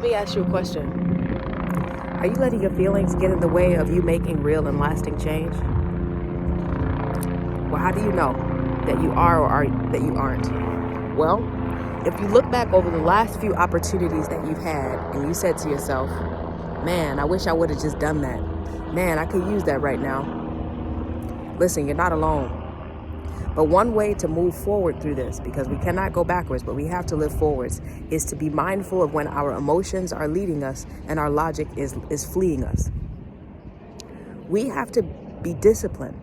me ask you a question. Are you letting your feelings get in the way of you making real and lasting change? Well, how do you know that you are or that you aren't? Well, if you look back over the last few opportunities that you've had and you said to yourself, man, I wish I would have just done that. Man, I could use that right now. Listen, you're not alone. But one way to move forward through this, because we cannot go backwards, but we have to live forwards, is to be mindful of when our emotions are leading us and our logic is fleeing us. We have to be disciplined.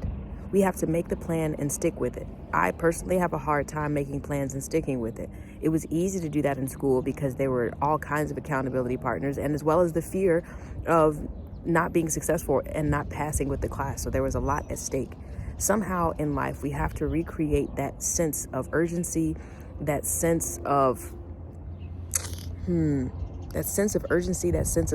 We have to make the plan and stick with it. I personally have a hard time making plans and sticking with it. It was easy to do that in school because there were all kinds of accountability partners, and as well as the fear of not being successful and not passing with the class. So there was a lot at stake. Somehow in life, we have to recreate that sense of urgency, that sense of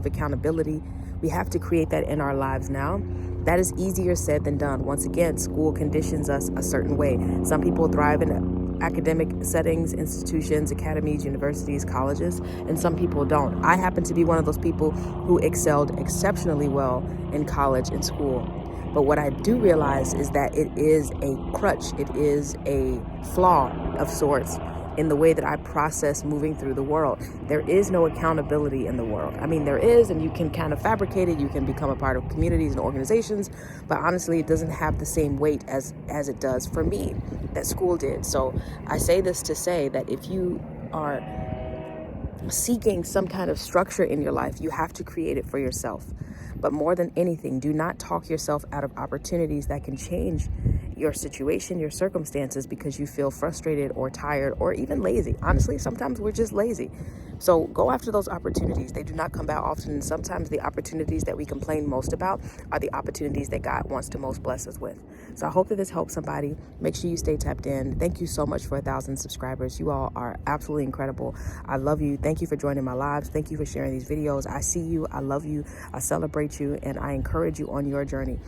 accountability. We have to create that in our lives now. That is easier said than done. Once again, school conditions us a certain way. Some people thrive in academic settings, institutions, academies, universities, colleges, and some people don't. I happen to be one of those people who excelled exceptionally well in college and school. But what I do realize is that it is a crutch. It is a flaw of sorts in the way that I process moving through the world. There is no accountability in the world. I mean, there is, and you can kind of fabricate it. You can become a part of communities and organizations, but honestly, it doesn't have the same weight as it does for me that school did. So I say this to say that if you are seeking some kind of structure in your life, you have to create it for yourself. But more than anything, do not talk yourself out of opportunities that can change your situation, your circumstances, because you feel frustrated or tired or even lazy. Honestly, sometimes we're just lazy. So go after those opportunities. They do not come about often. And sometimes the opportunities that we complain most about are the opportunities that God wants to most bless us with. So I hope that this helps somebody. Make sure you stay tapped in. Thank you so much for 1,000 subscribers. You all are absolutely incredible. I love you. Thank you for joining my lives. Thank you for sharing these videos. I see you. I love you. I celebrate you. And I encourage you on your journey.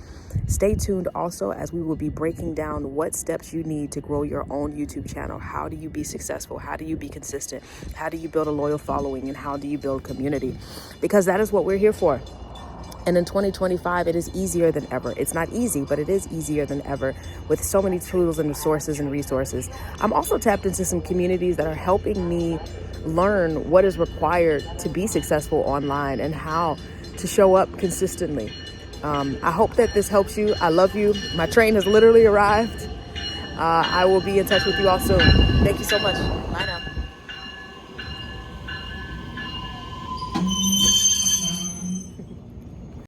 Stay tuned also as we will be breaking down what steps you need to grow your own YouTube channel. How do you be successful? How do you be consistent? How do you build a loyal following? And how do you build community? Because that is what we're here for. And in 2025, it is easier than ever. It's not easy, but it is easier than ever with so many tools and resources and resources. I'm also tapped into some communities that are helping me learn what is required to be successful online and how to show up consistently. I hope that this helps you. I love you. My train has literally arrived. I will be in touch with you all soon. Thank you so much. Bye now.